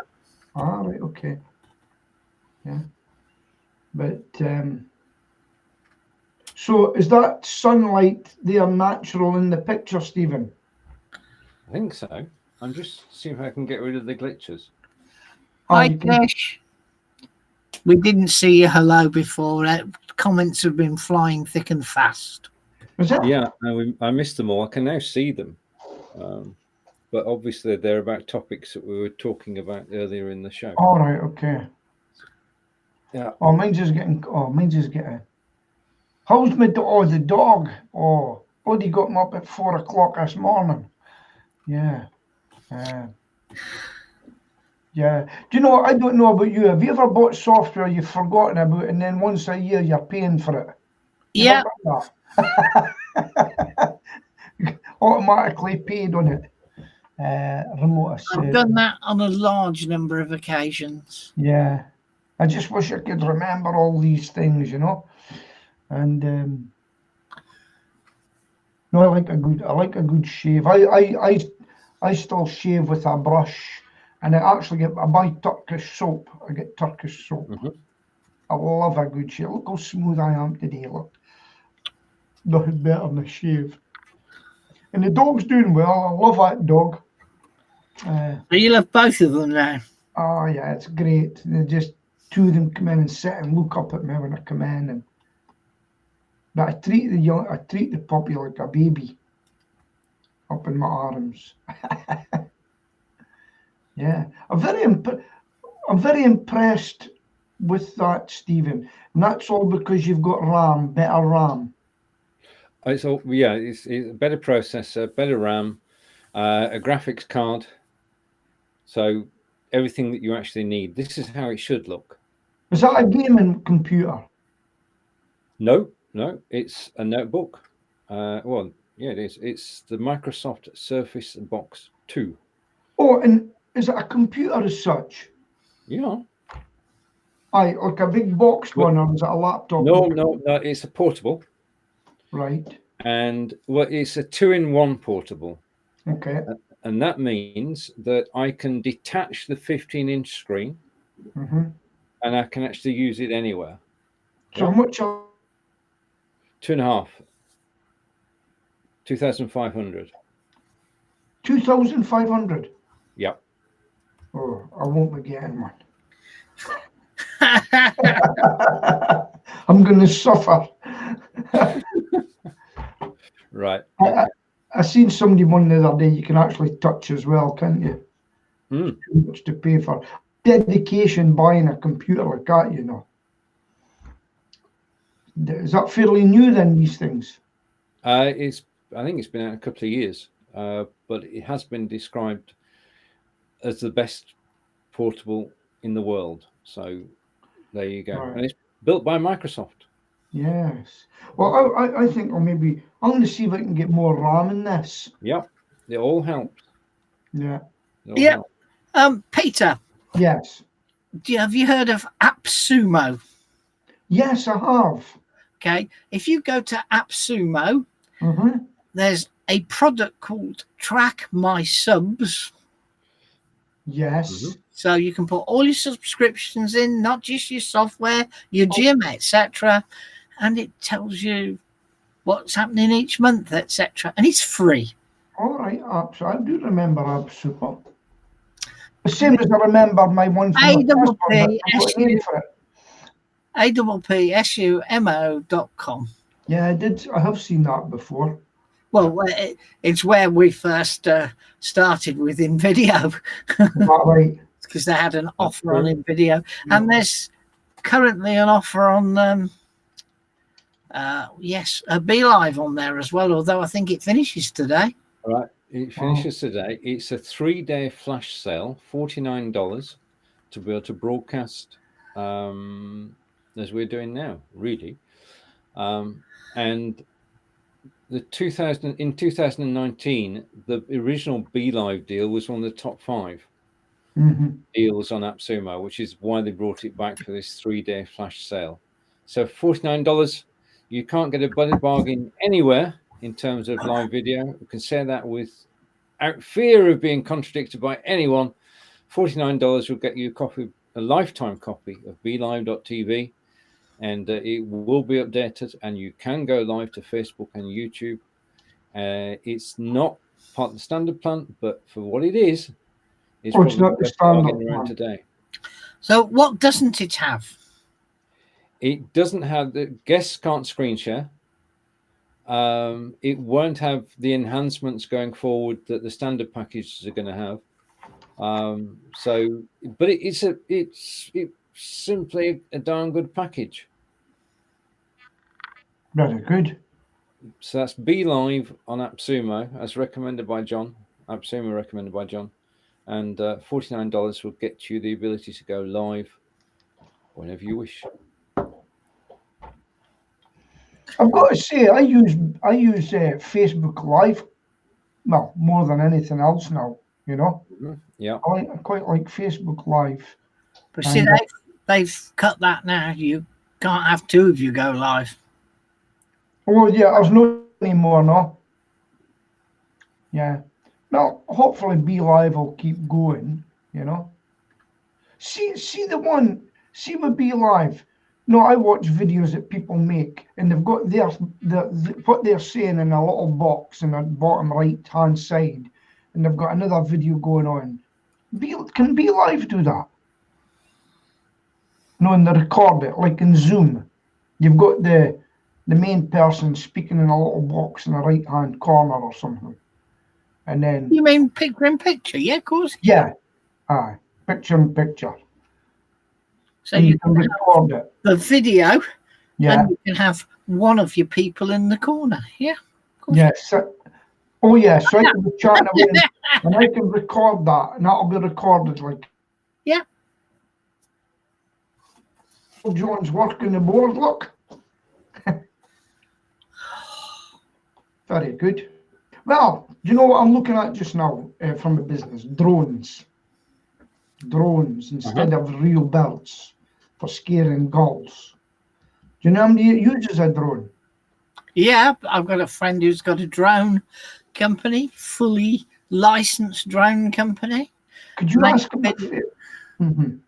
Ah, right, okay. Yeah. But, so is that sunlight there natural in the picture, Stephen? I think so. I'm just seeing if I can get rid of the glitches. Hi, Dash. We didn't see you hello before. Comments have been flying thick and fast. Was it? Yeah, I missed them all. I can now see them. But obviously they're about topics that we were talking about earlier in the show. All right, okay. Yeah. Oh, mine's just getting. How's my the dog? Oh, Buddy got him up at 4 o'clock this morning. Yeah. Yeah. Do you know, I don't know about you. Have you ever bought software you've forgotten about and then once a year you're paying for it? Yeah. Automatically paid on it. Remote assist. I've done that on a large number of occasions. Yeah. I just wish I could remember all these things, you know. And no, I like a good shave. I still shave with a brush, and I buy Turkish soap. I get Turkish soap. Mm-hmm. I love a good shave. Look how smooth I am today. Look, nothing better than a shave. And the dog's doing well. I love that dog. You love both of them now. Oh yeah, it's great. They just two of them come in and sit and look up at me when I come in, but I treat the puppy like a baby up in my arms. Yeah, I'm very impressed with that, Stephen. And that's all because you've got better RAM. It's a better processor, better RAM, a graphics card. So everything that you actually need. This is how it should look. Is that a gaming computer? No, it's a notebook. Well, yeah, it is. It's the Microsoft Surface Box 2. Oh, and is it a computer as such? Yeah. Aye, like a big box one, or is it a laptop? No, it's a portable. Right. And well, it's a 2-in-1 portable. Okay. And that means that I can detach the 15-inch screen, and I can actually use it anywhere. So how much? 2.5. 2,500. 2,500. Yeah. Oh, I won't be getting one. I'm going to suffer. Right. I seen somebody one the other day. You can actually touch as well, can't you? Too much to pay for. Dedication buying a computer like that, you know. Is that fairly new then, these things? I think it's been out a couple of years, but it has been described as the best portable in the world. So there you go. Right. And it's built by Microsoft. Yes. Well, I think, or maybe I'm going to see if I can get more RAM in this. Yep. It all helps. Yeah. Yeah. Peter. Yes. Have you heard of AppSumo? Yes, I have. Okay. If you go to AppSumo, there's a product called Track My Subs. Yes. So you can put all your subscriptions in, not just your software, your gym, etc. And it tells you what's happening each month, etc. And it's free. All right, Apps. I do remember AppSumo. The same as I remember my one from the first one, but I got a name for it. APPSUMO.com. Yeah, I have seen that before. Well, it's where we first started with InVideo. Right. Because they had an offer on InVideo. And there's currently an offer on, a Be.Live on there as well, although I think it finishes today. All right. It finishes today. It's a 3-day flash sale, $49 to be able to broadcast as we're doing now, really. And in 2019, the original Be.Live deal was one of the top 5 deals on AppSumo, which is why they brought it back for this 3-day flash sale. So $49, you can't get a better bargain anywhere in terms of live video. You can say that without fear of being contradicted by anyone. $49 will get you a lifetime copy of Be.Live.tv, and it will be updated, and you can go live to Facebook and YouTube. It's not part of the standard plan, but for what it is, it's not the standard around today. So what doesn't it have? It doesn't have the guests can't screen share. It won't have the enhancements going forward that the standard packages are going to have. But it's simply a darn good package. Very good. So that's Be.Live on AppSumo, as recommended by John. AppSumo recommended by John, and $49 will get you the ability to go live whenever you wish. I've got to say, I use Facebook Live, well, more than anything else now. You know. Yeah. I quite like Facebook Live. But see, they've cut that now. You can't have 2 of you go live. Oh yeah, there's no anymore, no. Yeah. Now, hopefully Be.Live will keep going, you know. See with Be.Live. No, I watch videos that people make, and they've got what they're saying in a little box in the bottom right-hand side, and they've got another video going on. Can Be.Live do that? No, and they record it, like in Zoom. You've got the main person speaking in a little box in the right-hand corner or something. And then... You mean picture-in-picture? Yeah, of course. Yeah. Aye. Picture-in-picture. So and you can record it. The video, yeah, and you can have one of your people in the corner. Yeah. Yes. Oh, yes. So I can be chatting away and I can record that, and that'll be recorded like... Yeah. John's working the board, look. Very good. Well, do you know what I'm looking at just now from the business? Drones. Drones instead of real birds for scaring gulls. Do you know how many uses a drone? Yeah, I've got a friend who's got a drone company, fully licensed drone company. Could you ask him?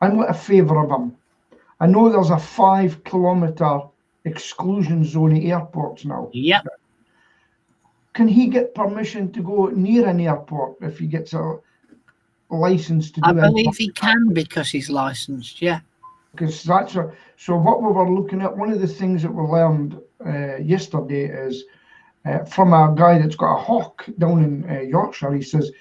I want a favour of him. I know there's a 5-kilometre exclusion zone at airports now. Yep. Can he get permission to go near an airport if he gets a license to do it? I believe he can because he's licensed, yeah. Because that's so what we were looking at, one of the things that we learned yesterday is from a guy that's got a hawk down in Yorkshire. He says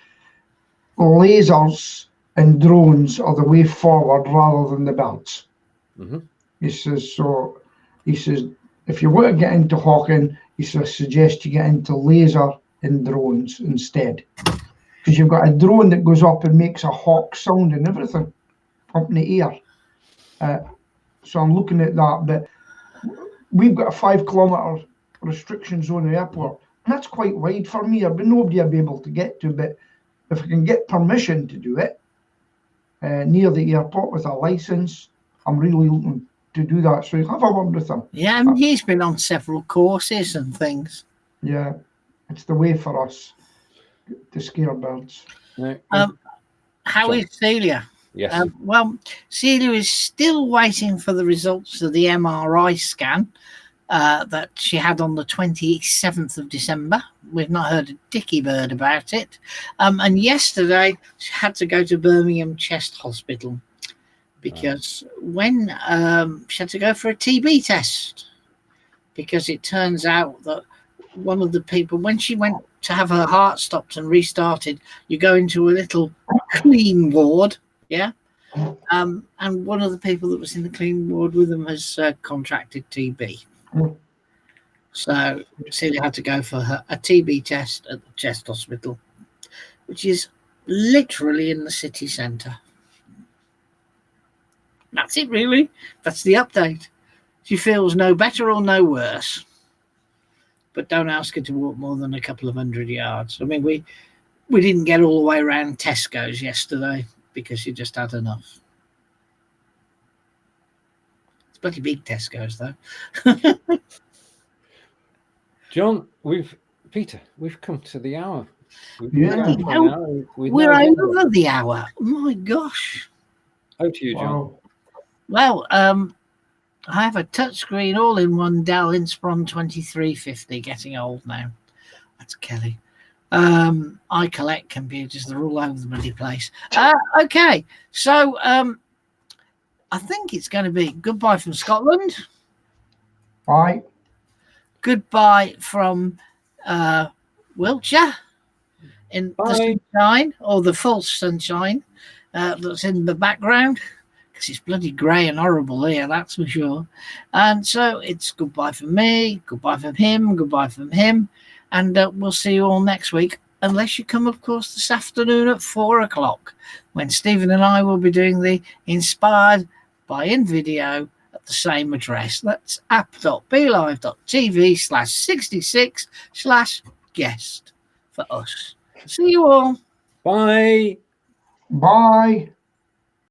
lasers and drones are the way forward rather than the birds. He says so. He says, if you want to get into hawking, he says, suggest you get into laser and drones instead. Because you've got a drone that goes up and makes a hawk sound and everything up in the air. So I'm looking at that, but we've got a 5 kilometre restriction zone at the airport, and that's quite wide for me. But nobody will be able to get to. But if I can get permission to do it near the airport with a licence, I'm really looking to do that. So you have a word with him. Yeah, I mean, he's been on several courses and things. Yeah, it's the way for us to scare birds. How is Celia? Yes. Well, Celia is still waiting for the results of the MRI scan that she had on the 27th of December. We've not heard a dicky bird about it. And yesterday, she had to go to Birmingham Chest Hospital because when she had to go for a TB test, because it turns out that one of the people, when she went to have her heart stopped and restarted, you go into a little clean ward. Yeah. And one of the people that was in the clean ward with them has contracted TB. So Celia had to go for a TB test at the Chest Hospital, which is literally in the city centre. That's it, really. That's the update. She feels no better or no worse. But don't ask her to walk more than a couple of 100 yards. I mean, we didn't get all the way around Tesco's yesterday because she just had enough. It's bloody big Tesco's, though. John, we've come to the hour. We're over the hour. Oh my gosh. Over to you, John. Wow. Well, I have a touchscreen all-in-one Dell Inspiron 2350, getting old now. That's Kelly. I collect computers. They're all over the bloody place. Okay, so I think it's going to be goodbye from Scotland. Bye. Goodbye from Wiltshire in the sunshine, or the false sunshine that's in the background, because it's bloody grey and horrible here, that's for sure. And so it's goodbye from me, goodbye from him, goodbye from him, and we'll see you all next week, unless you come, of course, this afternoon at 4 o'clock, when Stephen and I will be doing the Inspired by InVideo at the same address. That's app.belive.tv/66/guest for us. See you all. Bye. Bye.